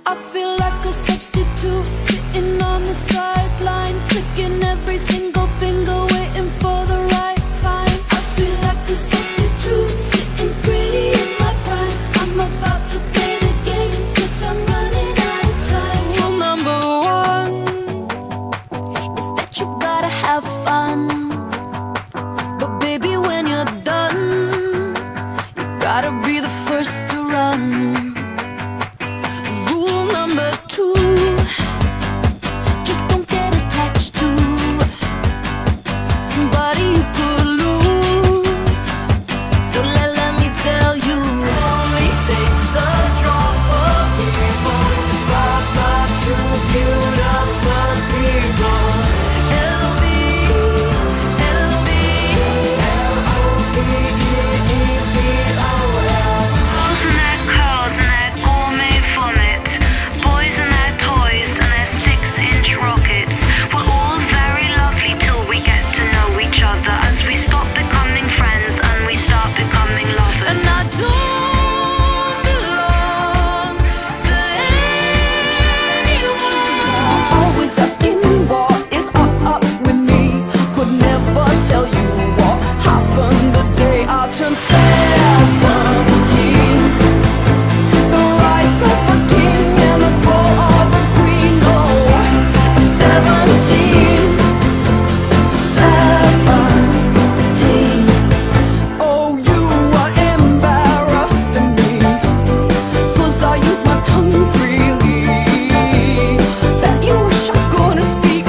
I feel like a substitute, sitting on the sideline, clicking every single finger, waiting for the right time. I feel like a substitute, sitting pretty in my prime. I'm about to play the game, 'cause I'm running out of time. Rule number one is that you gotta have fun. But baby, when you're done, you gotta be the first to run. Rule number two, just don't get attached to somebody you could lose. So let me tell you, only takes a drop of evil to fuck up two beautiful people. Girls and their curls and their gourmet vomit, boys and their toys and their 6-inch rockets. We're all very lovely till we get to know each other, as we stop becoming friends and we start becoming lovers. And I don't belong to anyone. Always asking what is up with me. Could never tell you what happened the day I turned 17. The rise of a king and the fall of a queen. Oh, 17. 17. Oh, you are embarrassing me, 'cause I use my tongue freely. That you wish I couldn't speak,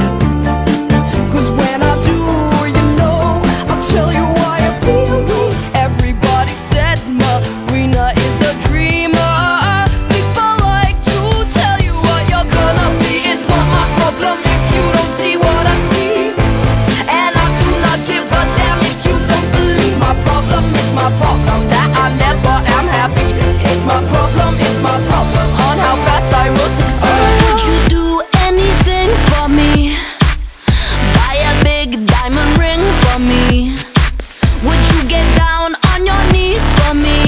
'cause when I do, you know, I'll tell you why I feel me. Everybody said Marina is a dreamer. People like to tell you what you're gonna be. It's not my problem if you don't see what I see, and I do not give a damn if you don't believe. My problem is my problem, that I never am happy. It's my problem on how fast I will succeed. Would you do anything for me? Buy a big diamond ring for me? Would you get down on your knees for me?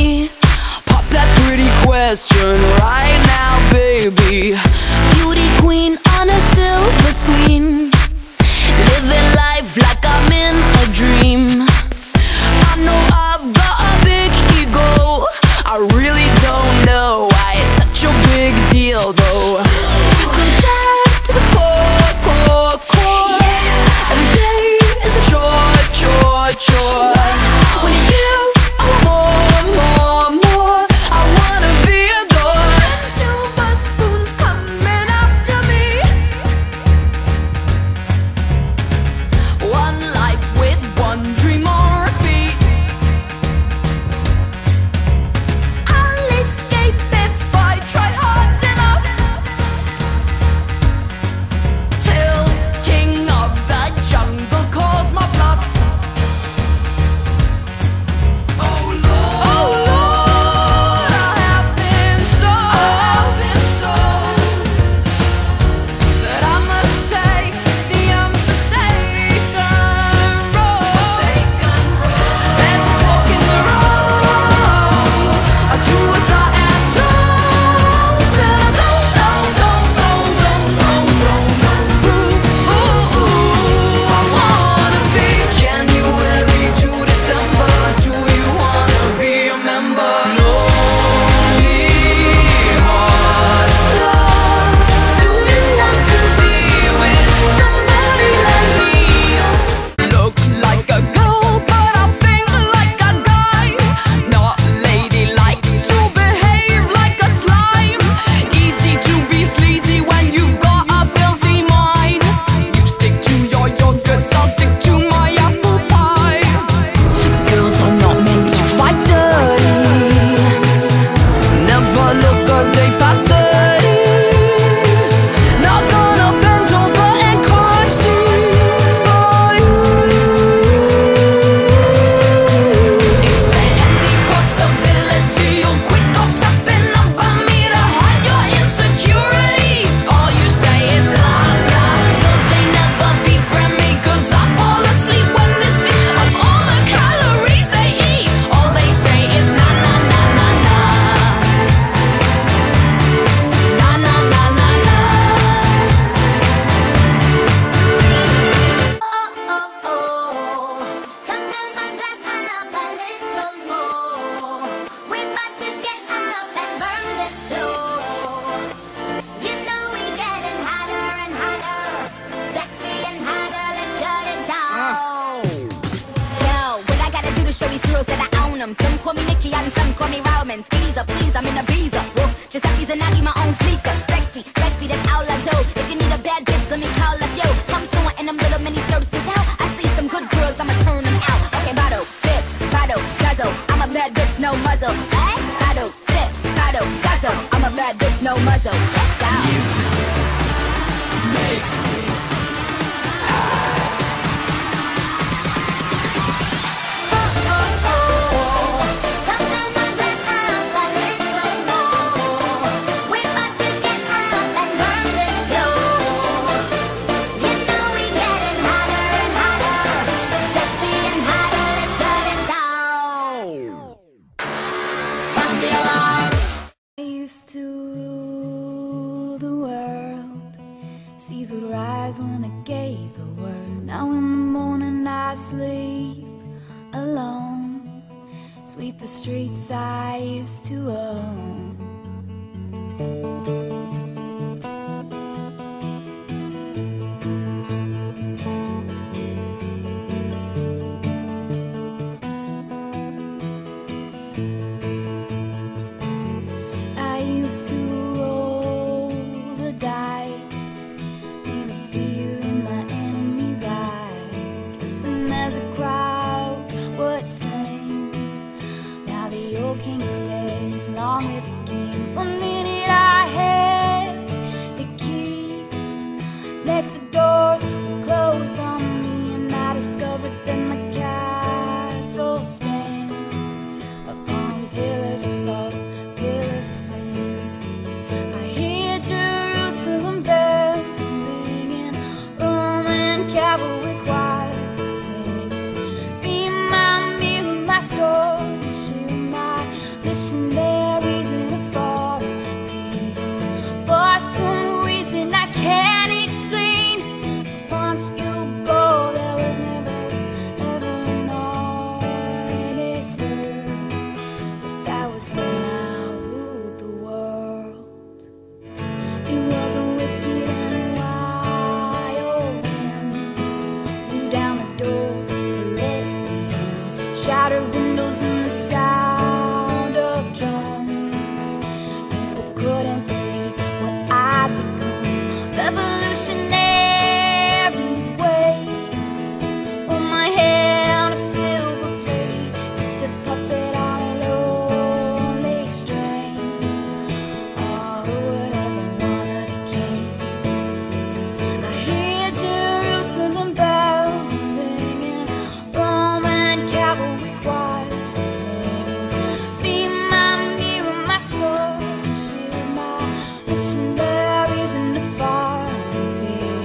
Pop that pretty question right now, baby. Beauty queen on a silver screen, living life like I'm in a dream. I know I've got a big ego, I really don't know why it's such a big deal though. I'm sad to the core, core, core. Every day is a chore, chore, chore. When you give, I want more, more. I wanna be adored. Silver spoons coming after me. One life with one dream on repeat. I'll escape if I try hard enough. these girls that I own them. Some call me Nikki and some call me Roman. Skeezer, please, I'm in a visa. Whoa, Giuseppe's and I need my own sneaker. Sexy, sexy, that's all I do. If you need a bad bitch, let me call up yo. Come soon and them little mini skirts is out. I see some good girls, I'ma turn them out. Okay, bottle, sip, bottle, guzzle. I'm a bad bitch, no muzzle. Hey, bottle, sip, bottle, guzzle. I'm a bad bitch, no muzzle. Let's go. Makes me seas would rise when I gave the word. Now in the morning I sleep alone, sweep the streets I used to own. I used to roll the dice, feel the fear in my enemy's eyes, listen as a crowd would sing. Now the old king is dead, long live the king. 1 minute I had the keys, next the doors were closed on me, and I discovered that my castle stand upon pillars of salt, pillars of sand. I hear Jerusalem bells ringing, Roman cavalry choirs are singing. Be my mirror, my sword, shield, my missionaries in a foreign field. For some reason I can't explain, once you go there was never, ever an honest bird. But that was when I ruled the world. It was a wicked and wild wind, blew down the doors to let me in, shattered windows and the sound of drums. People couldn't believe what I'd become. Revolutionaries wait on my head on a silver plate, just a puppet on a lonely string. Oh, who would ever wanted a king? I hear Jerusalem bells ringing, Roman cavalry choirs are singing. Be my mirror, my sword, shield, my missionaries in the foreign field.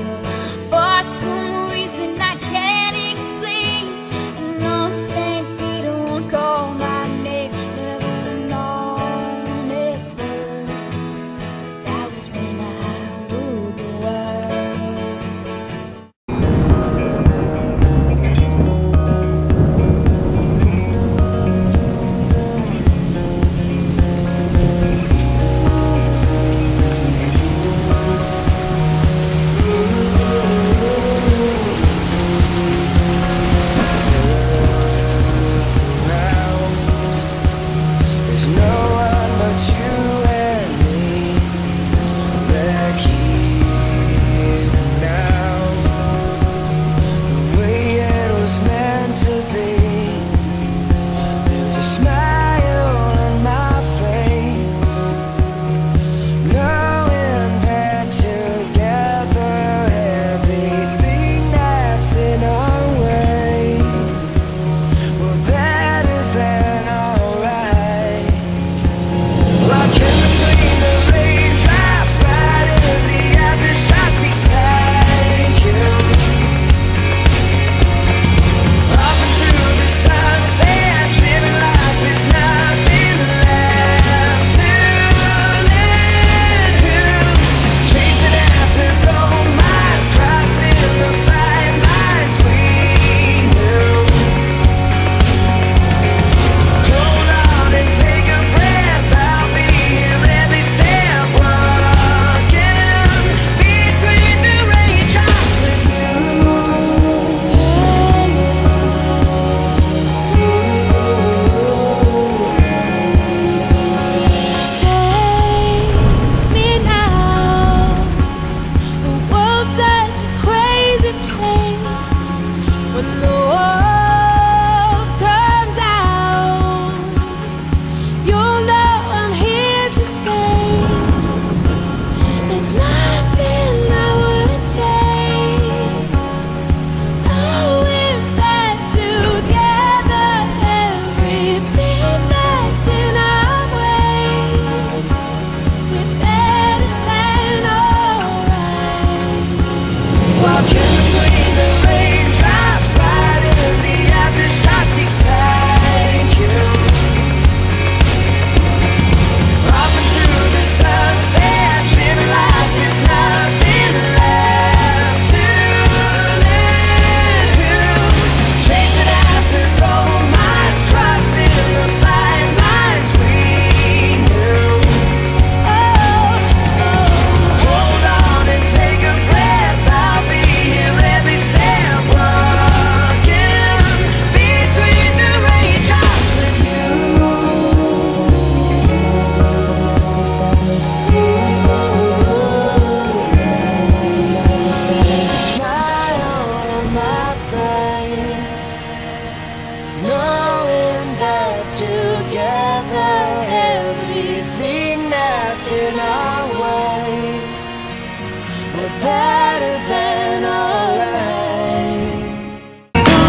better than alright.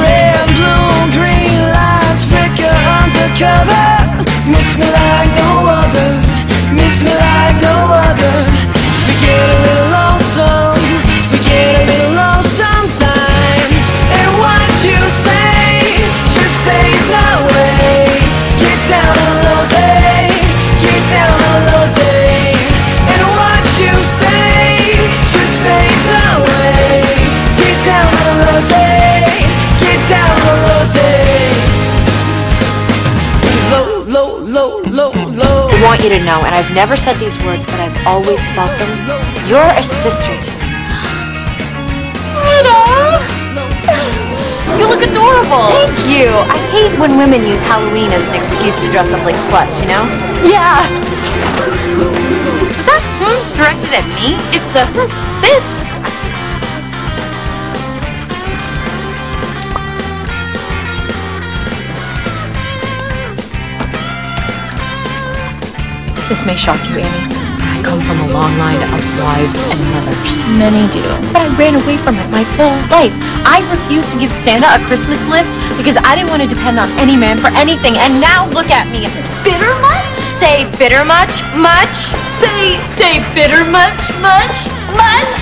Red, blue, green lights flicker undercover. Miss me like no other, miss me like no other. We get a little lonesome, we get a little low sometimes. And what you say just fades away. Get down on a low day, get down on a low day. And what you say just fades away. Get down on a low day, get down on a low day. Low, low, low, low, low. I want you to know, and I've never said these words, but I've always felt them. You're a sister to me. Rita! You look adorable. Thank you. I hate when women use Halloween as an excuse to dress up like sluts, you know? Yeah. Was that directed at me? If the fits. This may shock you, Annie. I come from a long line of wives and mothers. Many do. But I ran away from it my whole life. I refused to give Santa a Christmas list because I didn't want to depend on any man for anything. And now look at me. Bitter much? Say bitter much? Much? Say bitter much? Much? Much?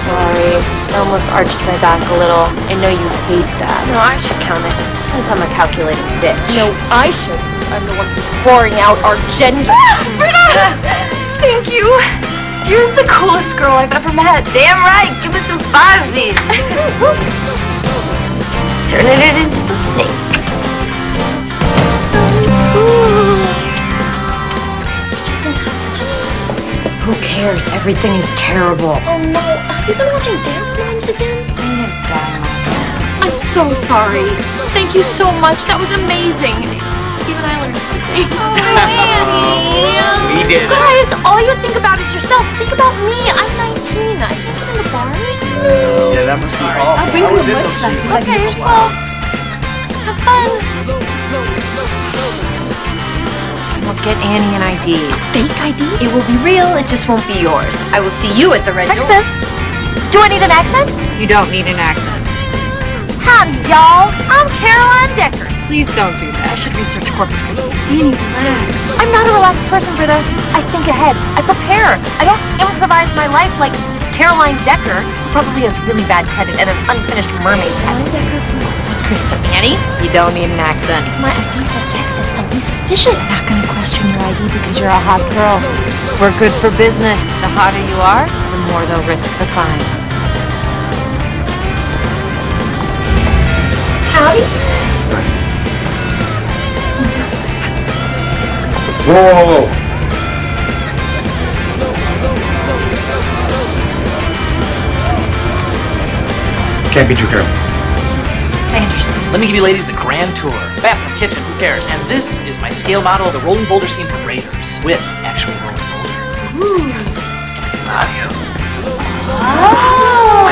Sorry. I almost arched my back a little. I know you hate that. No, I should count it since I'm a calculating bitch. No, I should. I'm the one who's pouring out our gender. Britta! Thank you. You're the coolest girl I've ever met. Damn right. Give us some fivesies. Turning it into the snake. Just in time for Jeff's closest. Who cares? Everything is terrible. Oh no. Have you been watching Dance Moms again? I'm gonna die. I'm so sorry. Thank you so much. That was amazing. Even I learned something. Oh, Annie! We did it. Guys, all you think about is yourself. Think about me. I'm 19. I can't get into bars. Yeah, that must be awful. I'll bring you a mud snack. Okay, well, have fun. We'll get Annie an ID. A fake ID? It will be real. It just won't be yours. I will see you at the red door. Texas. Do I need an accent? You don't need an accent. Howdy, y'all. I'm Caroline Decker. Please don't do that. I should research Corpus Christi. Annie, relax. I'm not a relaxed person, Britta. I think ahead. I prepare. I don't improvise my life like Caroline Decker, who probably has really bad credit and an unfinished mermaid tattoo. Caroline Decker from Corpus Christi. Annie, you don't need an accent. If my ID says Texas, they'll be suspicious. I'm not going to question your ID because you're a hot girl. We're good for business. The hotter you are, the more they'll risk the fine. Howdy. Whoa! Can't be too careful. I understand. Let me give you ladies the grand tour. Bathroom, kitchen, who cares? And this is my scale model of the rolling boulder scene from Raiders with actual rolling boulder. Ooh. Adios. Oh.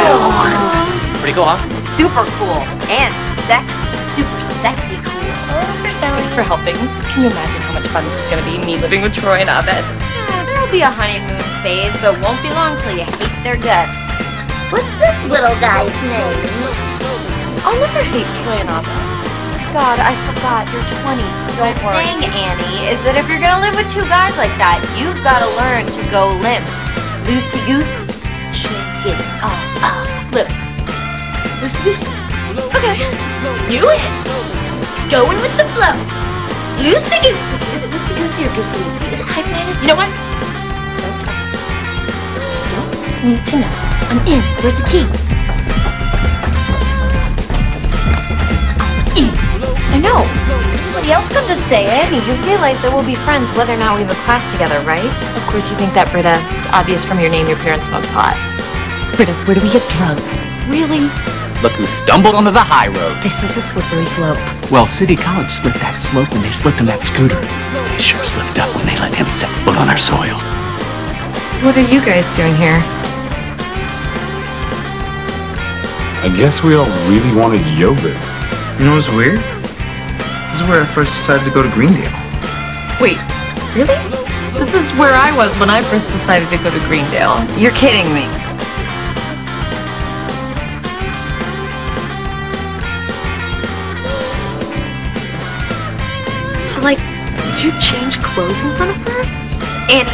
Pretty cool, huh? Super cool. And sexy. Super sexy cool. Thanks for helping. Can you imagine how much fun this is going to be, me living with Troy and Abed? Yeah, there'll be a honeymoon phase, but won't be long till you hate their guts. What's this little guy's name? I'll never hate Troy and Abed. God, I forgot. You're 20. Don't worry. What I'm saying, Annie, is that if you're going to live with two guys like that, you've got to learn to go limp. Loosey-goosey. Chicken. Little. Loosey-goosey. Okay. Knew it. Going with the flow. Loosey-goosey. Is it loosey-goosey or goosey-loosey? Is it hyphenated? You know what? Don't tell me. Don't need to know. I'm in. Where's the key? I'm in. I know. Nobody else got to say it. You realize that we'll be friends whether or not we have a class together, right? Of course you think that, Britta. It's obvious from your name your parents smoke pot. Britta, where do we get drugs? Really? Look who stumbled onto the high road. This is a slippery slope. Well, City College slipped that slope when they slipped on that scooter. They sure slipped up when they let him set foot on our soil. What are you guys doing here? I guess we all really wanted yogurt. You know what's weird? This is where I first decided to go to Greendale. Wait, really? This is where I was when I first decided to go to Greendale. You're kidding me. Did you change clothes in front of her? Annie,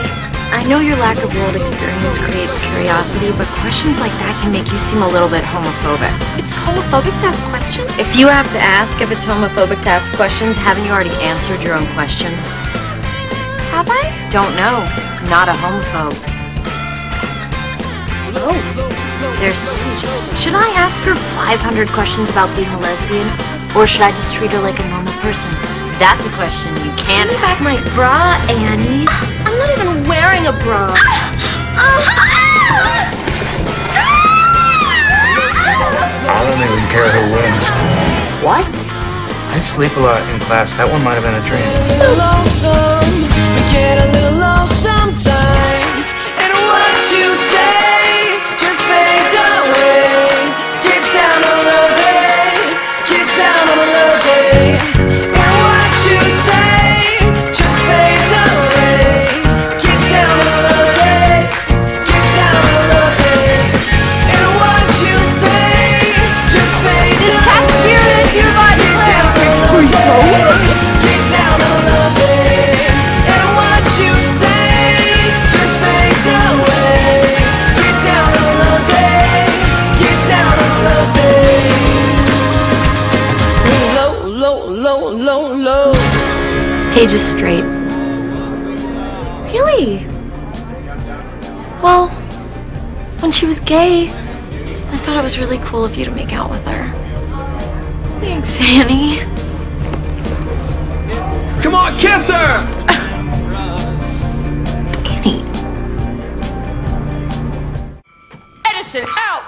I know your lack of world experience creates curiosity, but questions like that can make you seem a little bit homophobic. It's homophobic to ask questions? If you have to ask if it's homophobic to ask questions, haven't you already answered your own question? Have I? Don't know. Not a homophobe. Oh, there's Paige. Should I ask her 500 questions about being a lesbian? Or should I just treat her like a normal person? That's a question you can ask. Give me back my bra, Annie. I'm not even wearing a bra. I don't even care who wins. What? I sleep a lot in class. That one might have been a dream. Lonesome, we get a little lost sometimes, and what you say just fades away. Get down on a low day, get down on a low day, and what you say just fades away. Get down on a low day, get down on a low day, and what you say just fades away. This cafeteria is your body. Get down on a low day, and what you say just fades away. Get down on a low day, get down on a low day. Low, low, low, low, low. Paige is straight. Really? Well, when she was gay, I thought it was really cool of you to make out with her. Thanks, Annie. Come on, kiss her! Annie. Edison, out!